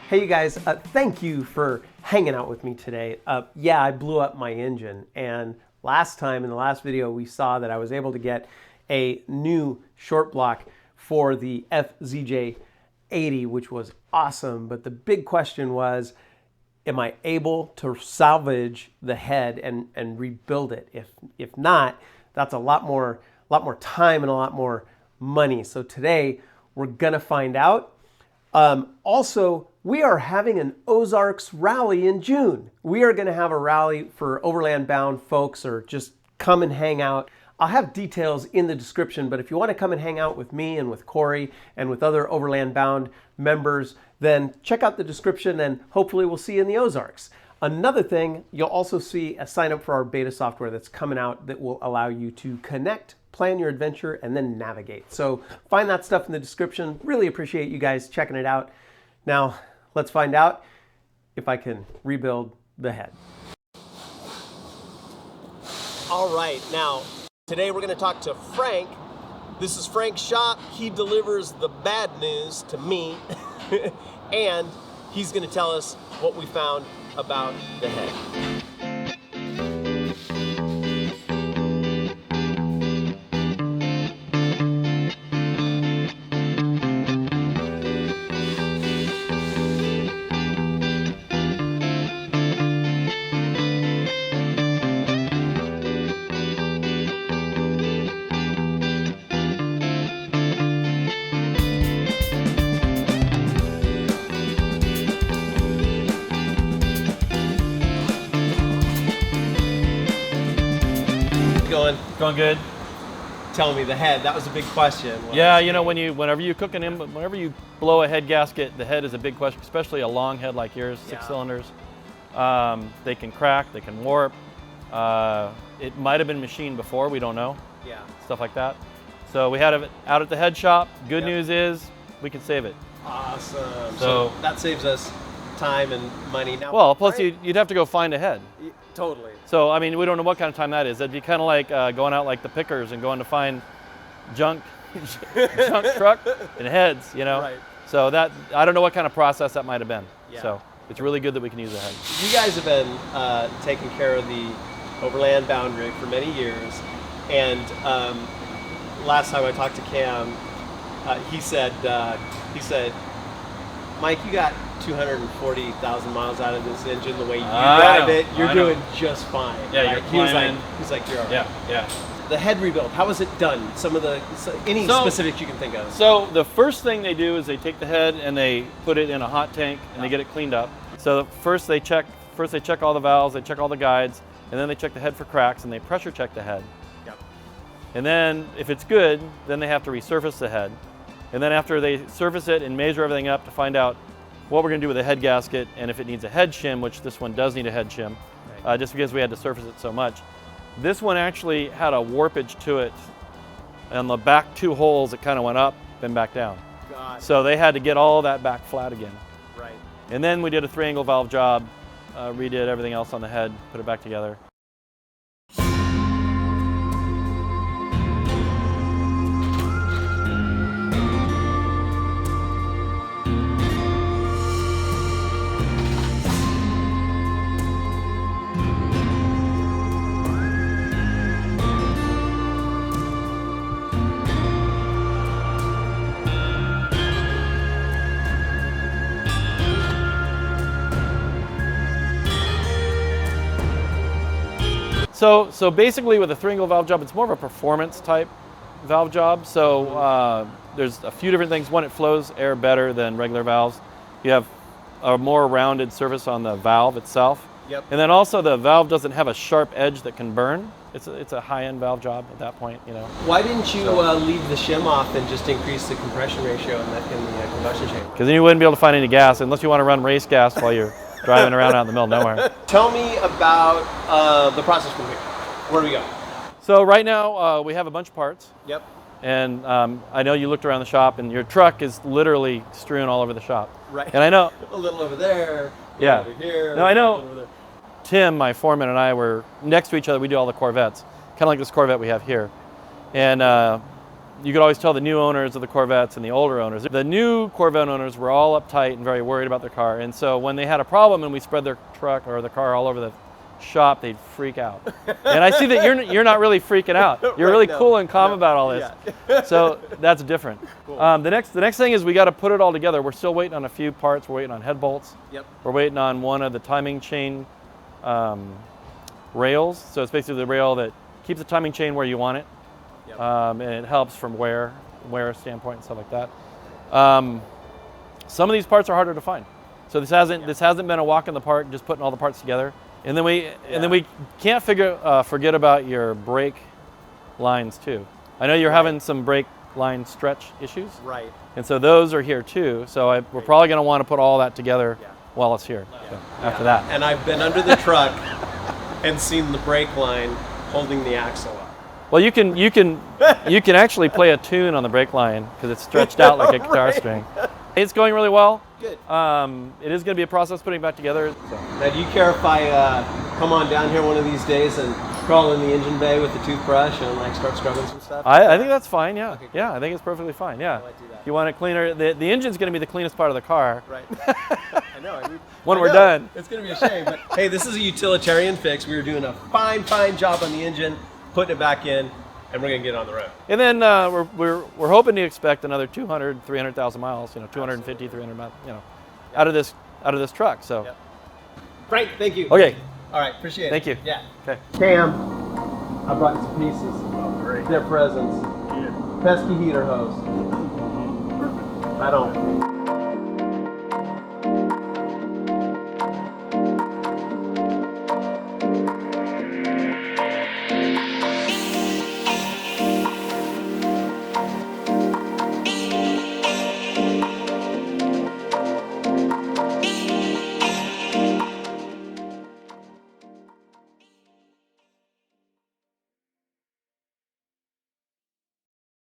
Hey you guys, thank you for hanging out with me today. Yeah, I blew up my engine, and last time in the last video we saw that I was able to get a new short block for the FZJ80, which was awesome. But the big question was, am I able to salvage the head and rebuild it? If not, that's a lot more time and a lot more money. So today we're gonna find out. Also, we are having an Ozarks rally in June. We are gonna have a rally for Overland Bound folks, or just come and hang out. I'll have details in the description, but if you want to come and hang out with me and with Corey and with other Overland Bound members, then check out the description and hopefully we'll see you in the Ozarks. Another thing, you'll also see a sign up for our beta software that's coming out that will allow you to connect, plan your adventure, and then navigate. So find that stuff in the description. Really appreciate you guys checking it out. Now, let's find out if I can rebuild the head. All right, now, today we're gonna talk to Frank. This is Frank's shop. He delivers the bad news to me, and he's gonna tell us what we found about the head. Going good. Tell me, the head, that was a big question. Yeah, you know, whenever you cook whenever you blow a head gasket, the head is a big question, especially a long head like yours, 6 cylinders. They can crack, they can warp. It might have been machined before, we don't know. Yeah. Stuff like that. So we had it out at the head shop. Good news is we can save it. Awesome. So that saves us time and money. Now, well, plus you'd have to go find a head. Totally. So, I mean, we don't know what kind of time that is. That'd be kind of like going out like the pickers and going to find junk truck and heads, you know? Right. So that, I don't know what kind of process that might have been. Yeah. So it's really good that we can use a head. You guys have been taking care of the Overland Bound rig for many years. And last time I talked to Cam, he said, Mike, you got 240,000 miles out of this engine. The way you drive it, you're doing just fine. Yeah, right? you're climbing. He's like, you're all right. Yeah. The head rebuild, how was it done? Any specifics you can think of? So the first thing they do is they take the head and they put it in a hot tank and they get it cleaned up. So first they check all the valves, they check all the guides, and then they check the head for cracks and they pressure check the head. Yep. And then if it's good, then they have to resurface the head. And then after they surface it and measure everything up to find out what we're going to do with the head gasket and if it needs a head shim, which this one does need a head shim, just because we had to surface it so much. This one actually had a warpage to it, and the back 2 holes, it kind of went up and back down. So they had to get all that back flat again. Right. And then we did a 3-angle valve job, redid everything else on the head, put it back together. So basically with a 3-angle valve job, it's more of a performance type valve job. So there's a few different things. One, it flows air better than regular valves. You have a more rounded surface on the valve itself. Yep. And then also the valve doesn't have a sharp edge that can burn. It's a high-end valve job at that point, you know. Why didn't you leave the shim off and just increase the compression ratio in the combustion chamber? Because then you wouldn't be able to find any gas unless you want to run race gas while you're driving around out in the middle of nowhere. Tell me about the process from here. Where do we go? So right now we have a bunch of parts. Yep. And I know you looked around the shop and your truck is literally strewn all over the shop. Right. And I know. A little over there. Yeah. Over here. No, I know. Tim, my foreman, and I were next to each other. We do all the Corvettes, kind of like this Corvette we have here. And you could always tell the new owners of the Corvettes and the older owners. The new Corvette owners were all uptight and very worried about their car. And so when they had a problem and we spread their truck or the car all over the shop, they'd freak out. And I see that you're not really freaking out. You're really cool and calm about all this. Yeah. So that's different. Cool. The next thing is we got to put it all together. We're still waiting on a few parts. We're waiting on head bolts. Yep. We're waiting on one of the timing chain rails. So it's basically the rail that keeps the timing chain where you want it. Yep. And it helps from wear standpoint and stuff like that. Some of these parts are harder to find. So this hasn't been a walk in the park just putting all the parts together. And then we can't forget about your brake lines too. I know you're having some brake line stretch issues. Right. And so those are here too. So we're probably going to want to put all that together while it's here. So after that. And I've been under the truck and seen the brake line holding the axle up. Well, you can actually play a tune on the brake line because it's stretched out like a guitar string. It's going really well. Good. It is going to be a process putting it back together. So. Now, do you care if I come on down here one of these days and crawl in the engine bay with the toothbrush and like start scrubbing some stuff? I think that's fine. Yeah. Okay, cool. Yeah, I think it's perfectly fine. Yeah. I might do that. You want it cleaner? The engine's going to be the cleanest part of the car. Right. I know. When we're done. It's going to be a shame. But hey, this is a utilitarian fix. We were doing a fine job on the engine, putting it back in, and we're going to get on the road. And then we're hoping to expect another 200, 300,000 miles. 250, 300 miles. Out of this truck. So. Yep. Frank, thank you. Okay. All right. Appreciate it. Thank you. Yeah. Okay. Cam, I brought you some pieces. Oh, great. Their presents. Yeah. Pesky heater hose. I don't.